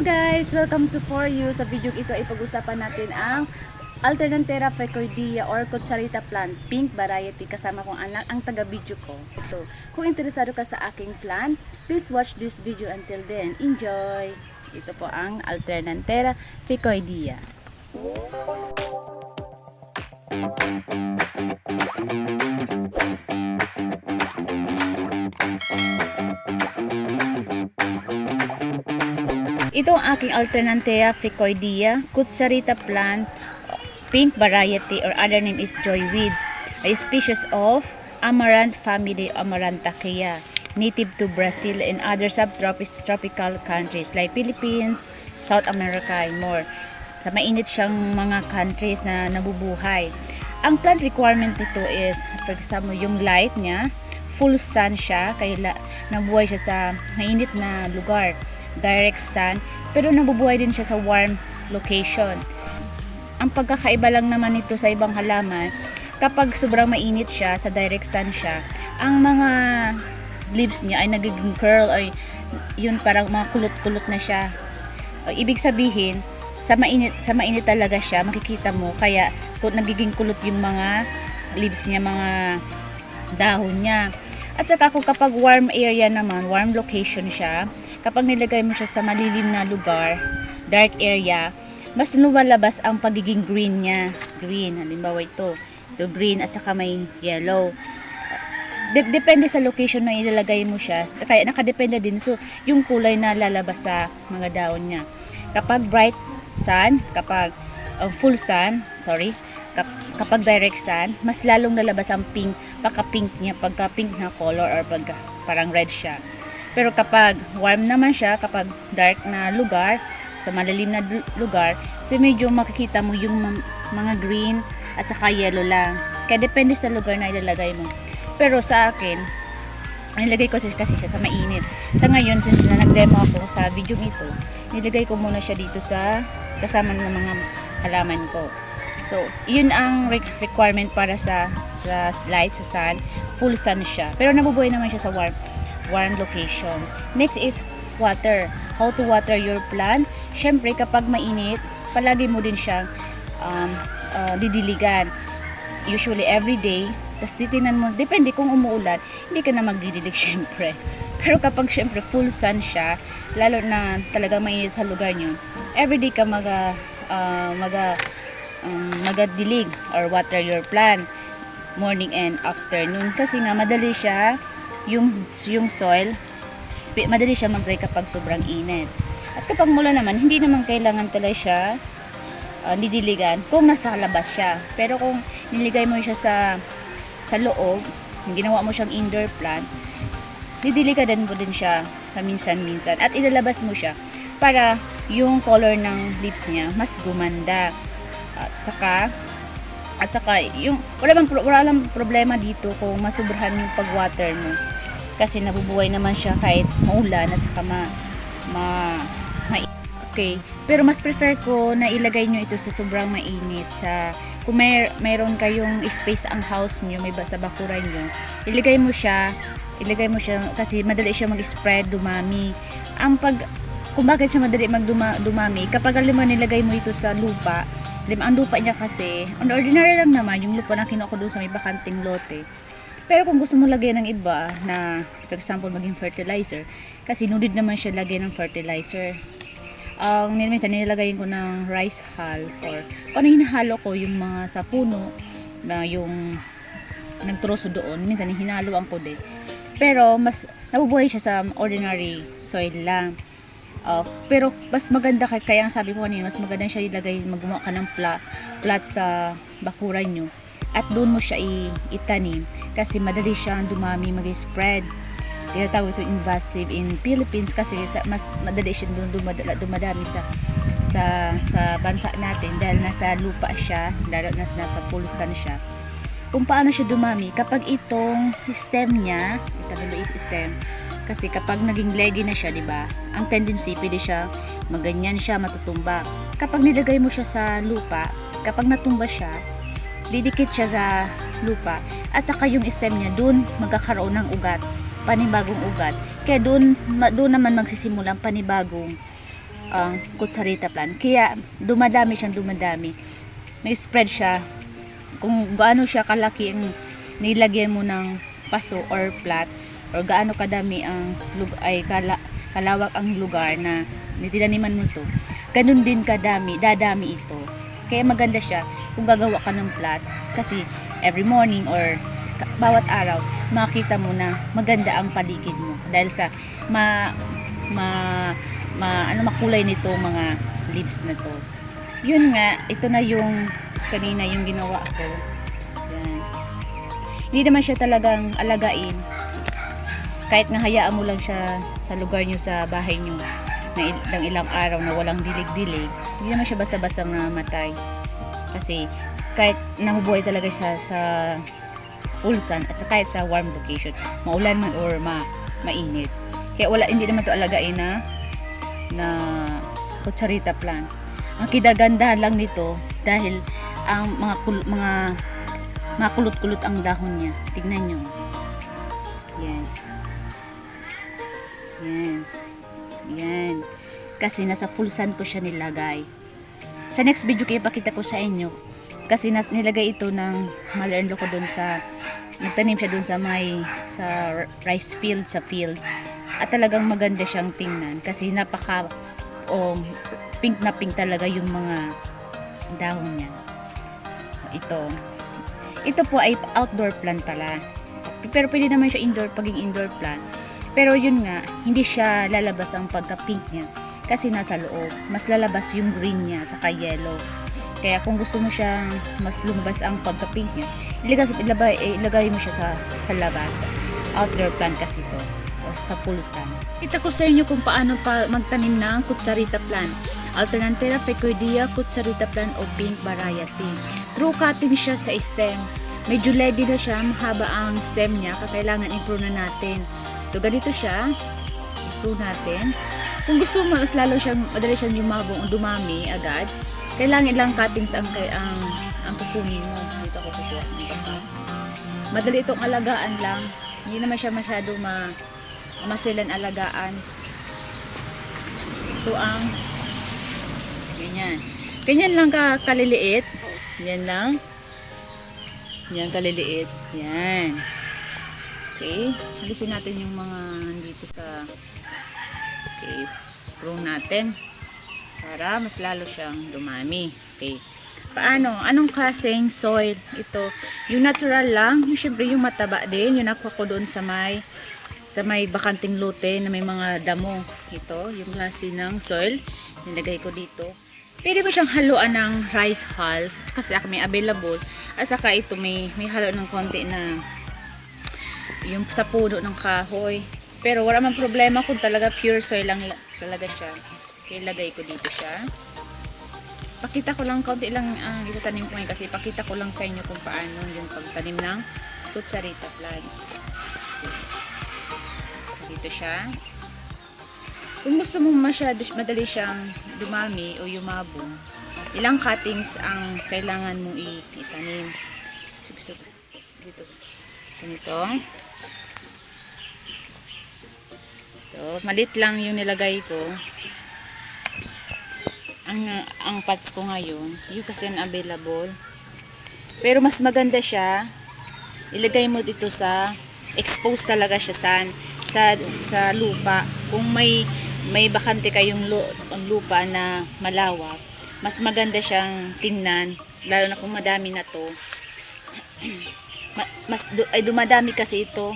guys! Welcome to For You. Sa video ito ay pag-usapan natin ang Alternanthera ficoidea or Kutsarita plant, pink variety, kasama kong anak ang taga-video ko. So, kung interesado ka sa aking plant, please watch this video until then. Enjoy! Ito po ang Alternanthera ficoidea. Ito ang aking Alternanthera ficoidea, Kutsarita plant, pink variety, or other name is joyweeds, a species of Amaranth family, Amaranthaceae, native to Brazil and other subtropical countries like Philippines, South America, and more. Sa mainit siyang mga countries na nabubuhay. Ang plant requirement nito is, for example, yung light niya, full sun siya, kaya nabuhay siya sa mainit na lugar, direct sun, pero nabubuhay din siya sa warm location. Ang pagkakaiba lang naman nito sa ibang halaman, kapag sobrang mainit siya, sa direct sun siya, ang mga leaves niya ay nagiging curl, or yun parang mga kulot-kulot na siya. Ibig sabihin, sa mainit talaga siya, makikita mo, kaya nagiging kulot yung mga leaves niya, mga dahon niya. At saka kapag warm area naman, warm location siya, kapag nilagay mo siya sa malilim na lugar, dark area, mas lumalabas ang pagiging green niya. Green, halimbawa ito green, at saka may yellow. Depende sa location na ilalagay mo siya, kaya nakadepende din so yung kulay na lalabas sa mga dahon niya. Kapag bright sun, kapag full sun, kapag direct sun, mas lalong lalabas ang pink, pagka-pink niya, pagka-pink na color, or parang red siya. Pero kapag warm naman siya, kapag dark na lugar, sa malalim na lugar, so medyo makikita mo yung mga green at saka yellow lang. Kaya depende sa lugar na ilalagay mo. Pero sa akin, nilagay ko kasi siya sa mainit. Sa ngayon, since na nag-demo ako sa video ito, nilagay ko muna siya dito sa kasama ng mga halaman ko. So, yun ang requirement para sa light, sa sun. Full sun siya. Pero nabubuhay naman siya sa warm location. Next is water. How to water your plant? Syempre, kapag mainit, palagi mo din siyang didiligan. Usually every day. Tapos titinan mo, depende kung umuulan, hindi ka na magdidilig syempre. Pero kapag syempre full sun siya, lalo na talaga mainit sa lugar nyo, everyday ka magdilig or water your plant morning and afternoon. Kasi nga madali siya, yung soil, madali siya mag-dry kapag sobrang init. At kapag mula naman, hindi naman kailangan talaga siya didiligan kung nasa labas siya. Pero kung niligay mo siya sa loob, ginawa mo siyang indoor plant, didiligan mo din siya sa minsan-minsan. At ilalabas mo siya para yung color ng leaves niya mas gumanda. At saka yung wala lang problema dito kung masubrahan yung pag-water mo. Kasi nabubuhay naman siya kahit maulan at saka okay. Pero mas prefer ko na ilagay nyo ito sa sobrang mainit. Kung mayroon kayong space ang house nyo, may sa bakuran nyo, ilagay mo siya kasi madali siya mag-spread, dumami. Kung bakit siya madali dumami, kapag nilagay mo ito sa lupa, ang lupa niya kasi, ordinary lang naman, yung lupa na kinuha ko doon sa may bakanting lote. Pero kung gusto mo lagyan ng iba na, for example, maging fertilizer, kasi nudid naman siya lagyan ng fertilizer. Minsan nilagay ko ng rice hull, or kung ano hinahalo ko, yung mga sa puno, na yung nagtroso doon, minsan hinaluan ko din. Pero mas nabubuhay siya sa ordinary soil lang. Pero mas maganda, kaya ang sabi ko kanina, mas maganda siya ilagay, magawa ka ng plat sa bakuran nyo. At doon mo siya itanim kasi madali siyang dumami, mag-spread. Tinatawag ito invasive in Philippines kasi mas madali siya dumadami sa bansa natin dahil nasa lupa siya, dahil nasa full sun siya. Kung paano siya dumami, kapag itong stem niya, stem, kasi kapag naging leggy na siya, di ba? Ang tendency, pwede siya maganyan siya, matutumba. Kapag nilagay mo siya sa lupa, kapag natumba siya, didikit siya sa lupa, at saka yung stem niya doon magkakaroon ng ugat, panibagong ugat. Kaya doon naman magsisimulang panibagong ang kutsarita plant. Kaya dumadami siyang dumadami. May spread siya. Kung gaano siya kalaki ang nilagyan mo ng paso or plat, or gaano kadami ang kalawak ang lugar na nitinaниman mo to, ganun din dadami ito. Kaya maganda siya kung gagawa ka ng plat, kasi every morning or bawat araw makita mo na maganda ang paligid mo dahil sa makulay nito mga leaves na to. Yun nga, ito na yung kanina yung ginawa ko. Yan. Hindi naman siya talagang alagain. Kahit nga hayaan mo lang siya sa lugar nyo, sa bahay nyo na ilang araw na walang dilig-dilig, hindi naman siya basta-basta namatay. Kasi kahit namubuhay talaga siya sa full sun at kahit sa warm location, maulan man or mainit. Kaya hindi naman to alagain na kutsarita plant. Ang kidaganda lang nito dahil ang mga kulot-kulot ang dahon niya. Tignan nyo. Yan. Yan. Yan. Kasi nasa full sun ko siya nilagay. Sa next video kayo pakita ko sa inyo. Kasi nilagay ito ng mother-in-law ko dun nagtanim siya dun sa rice field, sa field. At talagang maganda siyang tingnan. Kasi pink na pink talaga yung mga dahon niya. Ito po ay outdoor plant pala. Pero pwede naman siya paging indoor plant. Pero yun nga, hindi siya lalabas ang pagka-pink niya. Kasi nasa loob. Mas lalabas yung green niya, saka yellow. Kaya kung gusto mo siyang mas lumabas ang pagka-pink niya, ilagay mo siya sa labas. Outdoor plant kasi ito. O sa full sun. Kita ko sa inyo kung paano magtanim ng kutsarita plant. Alternanthera ficoidea kutsarita plant o pink variety. True cutting siya sa stem. Medyo leggy na siya, mahaba ang stem niya, kakailangan i-prune na natin. So ganito siya, i-prune natin. Kung gusto mo mas lalo madali siyang yumabong o dumami agad, kailangan ilang cuttings ang kukunin mo. Dito ako kukuha nito. Madali itong alagaan lang. Hindi naman siya masyado masilan alagaan. Ito ang ganyan. Ganyan lang kaliliit. Yan lang. Yan kaliliit. Yan. Okay. Alisin natin yung mga dito sa prune natin para mas lalo siyang dumami. Okay. Paano? Anong klaseng soil ito? Yung natural lang, syempre yung mataba din, yung nakuha ko doon sa may bakanting lote na may mga damo. Ito, yung klase ng soil, nilagay ko dito. Pwede mo siyang haluan ng rice hull kasi may available. At saka ito may halo ng konti na yung sa puno ng kahoy. Pero wala man problema kung talaga pure soil lang talaga siya. Kaya ilagay ko dito siya. Pakita ko lang, konti lang ang itatanim ko ngayon kasi pakita ko lang sa inyo kung paano yung pagtanim ng kutsarita plant. Dito siya. Kung gusto mo madali siyang dumami o yumabong, ilang cuttings ang kailangan mong itanim. Dito. Ganito. Ito, malit lang yung nilagay ko. Ang pots ko ngayon, yung kasi available. Pero mas maganda siya, ilagay mo dito sa exposed talaga siya sa lupa. Kung may bakante kayong lupa na malawak, mas maganda siyang tingnan, lalo na kung madami na to. Dumadami kasi ito.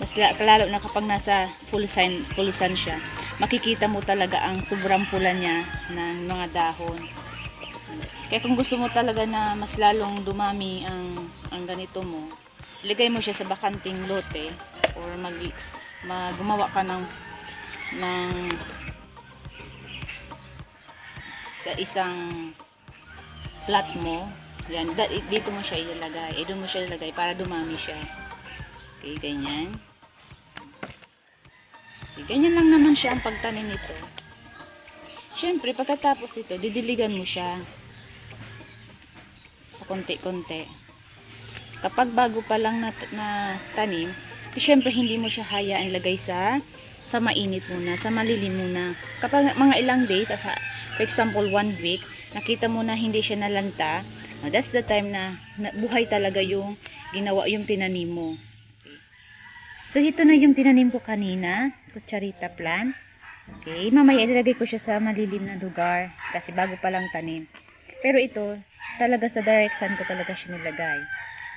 Mas lalo na kapag nasa full sun siya, makikita mo talaga ang sobrang pula niya ng mga dahon. Kaya kung gusto mo talaga na mas lalong dumami ang ganito mo, ilagay mo siya sa bakanting lote or gumawa ka ng sa isang plot mo. Yan, dito mo siya ilalagay. Doon mo siya ilalagay para dumami siya. Okay, ganyan. Okay, ganyan lang naman siya ang pagtanim nito. Siyempre, pagkatapos dito, didiligan mo siya. Konti-konti. Kapag bago pa lang na tanim, siyempre hindi mo siya hayaan lagay sa sa mainit muna, sa malilim muna. Kapag mga ilang days, for example 1 week, nakita mo na hindi siya nalanta, that's the time na buhay talaga yung ginawa, yung tinanim mo. Okay. So ito na yung tinanim ko kanina, kutsarita plant. Okay, mamaya ilagay ko siya sa malilim na lugar kasi bago pa lang tanim. Pero ito, talaga sa direct sun ko talaga siya nilagay.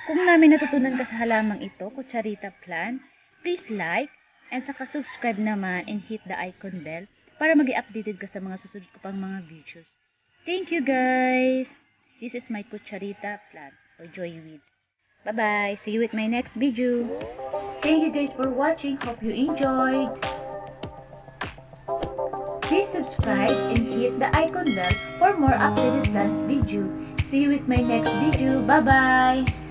Kung namin natutunan ka sa halamang ito, kutsarita plant, please like and saka subscribe naman and hit the icon bell para mag-i-updated ka sa mga susunod ko pang mga videos. Thank you guys! This is my kutsarita plant or joy weeds. Bye-bye! See you with my next video! Thank you guys for watching. Hope you enjoyed! Please subscribe and hit the icon bell for more updated plants video. See you with my next video. Bye-bye!